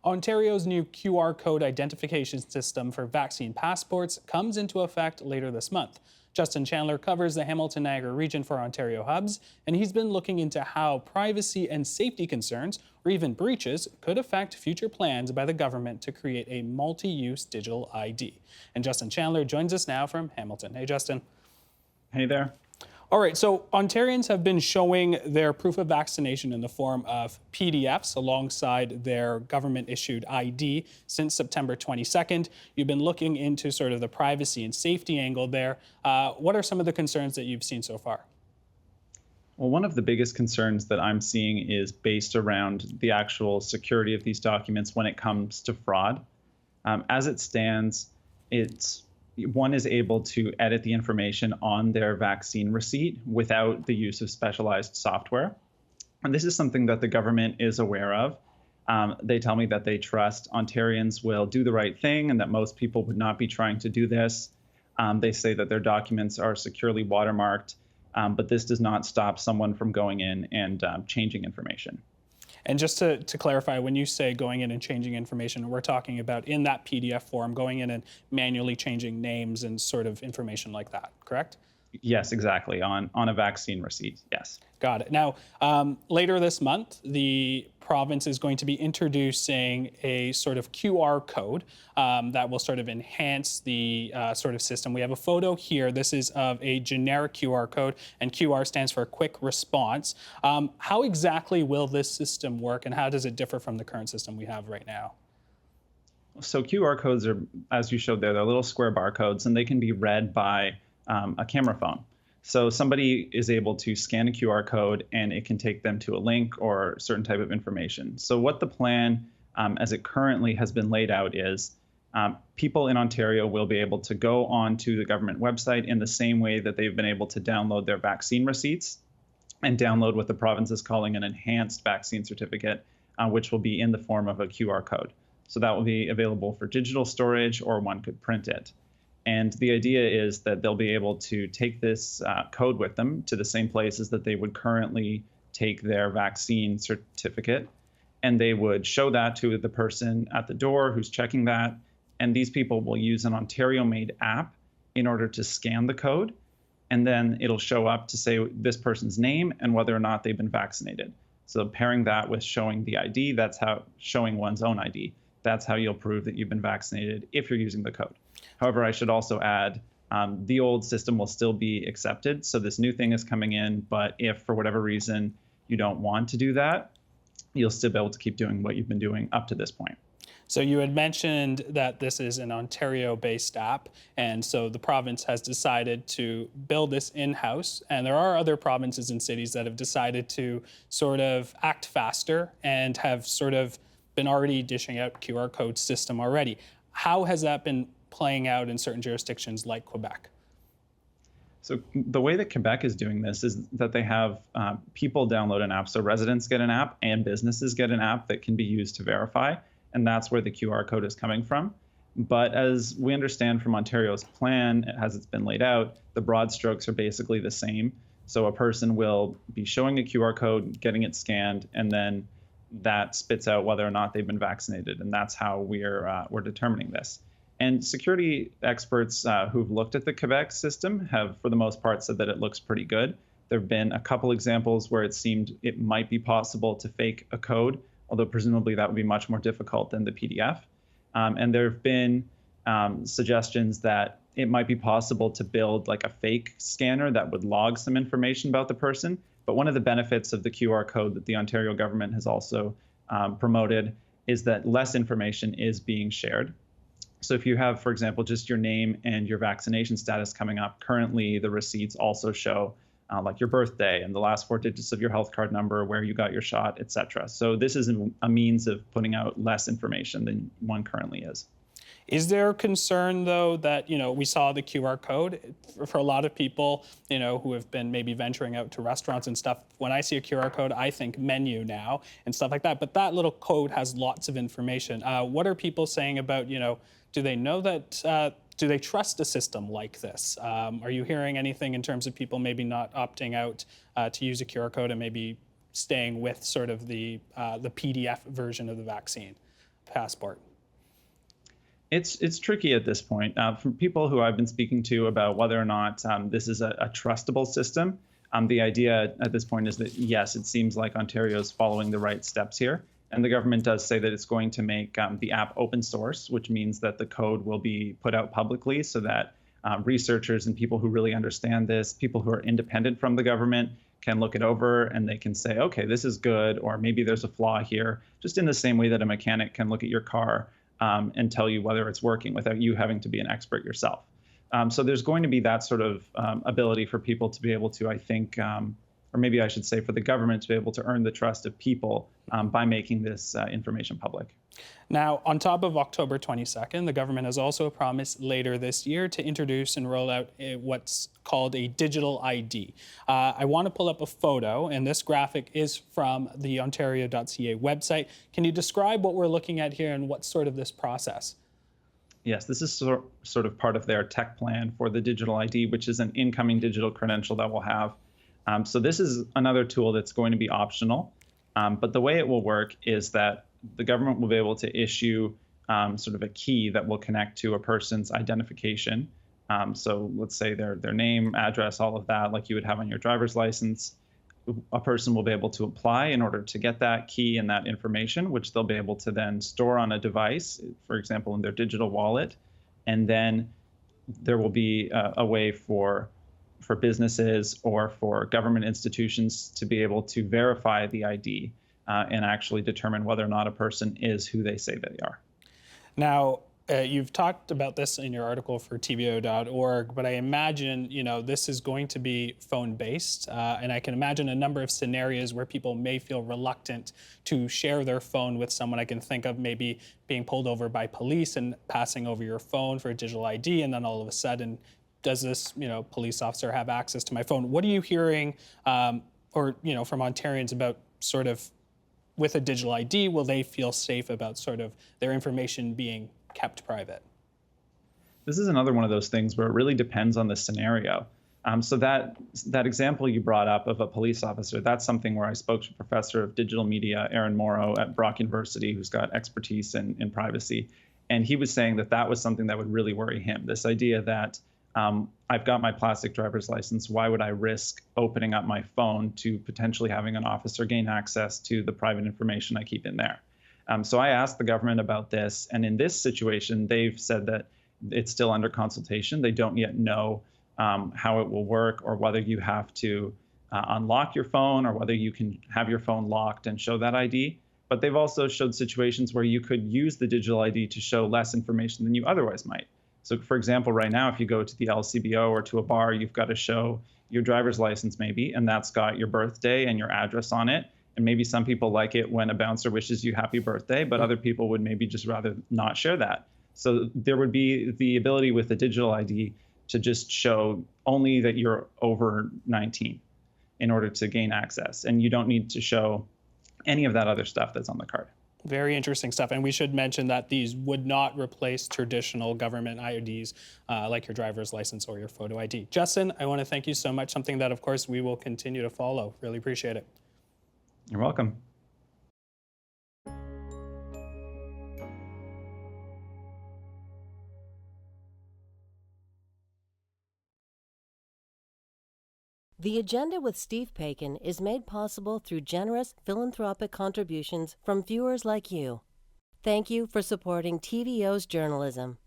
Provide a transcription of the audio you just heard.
Ontario's new QR code identification system for vaccine passports comes into effect later this month. Justin Chandler covers the Hamilton-Niagara region for Ontario Hubs, and he's been looking into how privacy and safety concerns, or even breaches, could affect future plans by the government to create a multi-use digital ID. And Justin Chandler joins us now from Hamilton. Hey, Justin. Hey there. All right, so Ontarians have been showing their proof of vaccination in the form of PDFs alongside their government-issued ID since September 22nd. You've been looking into sort of the privacy and safety angle there. What are some of the concerns that you've seen so far? Well, one of the biggest concerns that I'm seeing is based around the actual security of these documents when it comes to fraud. As it stands, one is able to edit the information on their vaccine receipt without the use of specialized software. And this is something that the government is aware of. They tell me that they trust Ontarians will do the right thing and that most people would not be trying to do this. They say that their documents are securely watermarked, but this does not stop someone from going in and changing information. And just to clarify, when you say going in and changing information, we're talking about in that PDF form, going in and manually changing names and sort of information like that, correct? Yes, exactly. On a vaccine receipt, yes. Got it. Now, later this month, the province is going to be introducing a sort of QR code that will sort of enhance the sort of system. We have a photo here. This is of a generic QR code, and QR stands for quick response. How exactly will this system work, and how does it differ from the current system we have right now? So QR codes are, as you showed there, they're little square barcodes, and they can be read by a camera phone. So somebody is able to scan a QR code and it can take them to a link or a certain type of information. So what the plan as it currently has been laid out is people in Ontario will be able to go onto the government website in the same way that they've been able to download their vaccine receipts and download what the province is calling an enhanced vaccine certificate, which will be in the form of a QR code. So that will be available for digital storage, or one could print it. And the idea is that they'll be able to take this code with them to the same places that they would currently take their vaccine certificate. And they would show that to the person at the door who's checking that. And these people will use an Ontario-made app in order to scan the code. And then it'll show up to say this person's name and whether or not they've been vaccinated. So pairing that with showing the ID, that's how showing one's own ID. That's how you'll prove that you've been vaccinated if you're using the code. However, I should also add, the old system will still be accepted. So this new thing is coming in, but if for whatever reason you don't want to do that, you'll still be able to keep doing what you've been doing up to this point. So you had mentioned that this is an Ontario-based app, and so the province has decided to build this in-house, and there are other provinces and cities that have decided to sort of act faster and have sort of been already dishing out QR code system already. How has that been playing out in certain jurisdictions like Quebec? So the way that Quebec is doing this is that they have people download an app. So residents get an app and businesses get an app that can be used to verify. And that's where the QR code is coming from. But as we understand from Ontario's plan, as it's been laid out, the broad strokes are basically the same. So a person will be showing a QR code, getting it scanned, and then that spits out whether or not they've been vaccinated. And that's how we're determining this. And security experts who've looked at the Quebec system have, for the most part, said that it looks pretty good. There have been a couple examples where it seemed it might be possible to fake a code, although presumably that would be much more difficult than the PDF. And there have been suggestions that it might be possible to build like a fake scanner that would log some information about the person. But one of the benefits of the QR code that the Ontario government has also promoted is that less information is being shared. So if you have, for example, just your name and your vaccination status coming up, currently the receipts also show like your birthday and the last four digits of your health card number, where you got your shot, et cetera. So this is a means of putting out less information than one currently is. Is there concern, though, that, we saw the QR code for a lot of people, who have been maybe venturing out to restaurants and stuff? When I see a QR code, I think menu now and stuff like that. But that little code has lots of information. What are people saying about, do they know that, do they trust a system like this? Are you hearing anything in terms of people maybe not opting out to use a QR code and maybe staying with sort of the PDF version of the vaccine? passport? It's tricky at this point. From people who I've been speaking to about whether or not this is a trustable system, the idea at this point is that, yes, it seems like Ontario is following the right steps here. And the government does say that it's going to make the app open source, which means that the code will be put out publicly so that researchers and people who really understand this, people who are independent from the government, can look it over and they can say, okay, this is good, or maybe there's a flaw here, just in the same way that a mechanic can look at your car and tell you whether it's working without you having to be an expert yourself. So there's going to be that sort of ability for people to be able to, I think, or maybe I should say for the government to be able to earn the trust of people by making this information public. Now, on top of October 22nd, the government has also promised later this year to introduce and roll out what's called a digital ID. I want to pull up a photo, and this graphic is from the ontario.ca website. Can you describe what we're looking at here and what's sort of this process? Yes, this is sort of part of their tech plan for the digital ID, which is an incoming digital credential that we'll have. So this is another tool that's going to be optional. But the way it will work is that the government will be able to issue sort of a key that will connect to a person's identification. So let's say their name, address, all of that, like you would have on your driver's license. A person will be able to apply in order to get that key and that information, which they'll be able to then store on a device, for example, in their digital wallet. And then there will be a way for businesses or for government institutions to be able to verify the ID and actually determine whether or not a person is who they say they are. Now, you've talked about this in your article for TVO.org, but I imagine, this is going to be phone-based, and I can imagine a number of scenarios where people may feel reluctant to share their phone with someone. I can think of maybe being pulled over by police and passing over your phone for a digital ID, and then all of a sudden, does this, police officer have access to my phone? What are you hearing, from Ontarians about sort of with a digital ID? Will they feel safe about sort of their information being kept private? This is another one of those things where it really depends on the scenario. So that example you brought up of a police officer, that's something where I spoke to a professor of digital media, Aaron Morrow at Brock University, who's got expertise in privacy. And he was saying that that was something that would really worry him. This idea that I've got my plastic driver's license, why would I risk opening up my phone to potentially having an officer gain access to the private information I keep in there? So I asked the government about this, and in this situation, they've said that it's still under consultation. They don't yet know how it will work or whether you have to unlock your phone or whether you can have your phone locked and show that ID. But they've also showed situations where you could use the digital ID to show less information than you otherwise might. So for example, right now, if you go to the LCBO or to a bar, you've got to show your driver's license maybe, and that's got your birthday and your address on it. And maybe some people like it when a bouncer wishes you happy birthday, but other people would maybe just rather not share that. So there would be the ability with the digital ID to just show only that you're over 19 in order to gain access. And you don't need to show any of that other stuff that's on the card. Very interesting stuff. And we should mention that these would not replace traditional government IDs like your driver's license or your photo ID. Justin, I want to thank you so much, something that, of course, we will continue to follow. Really appreciate it. You're welcome. The Agenda with Steve Paikin is made possible through generous philanthropic contributions from viewers like you. Thank you for supporting TVO's journalism.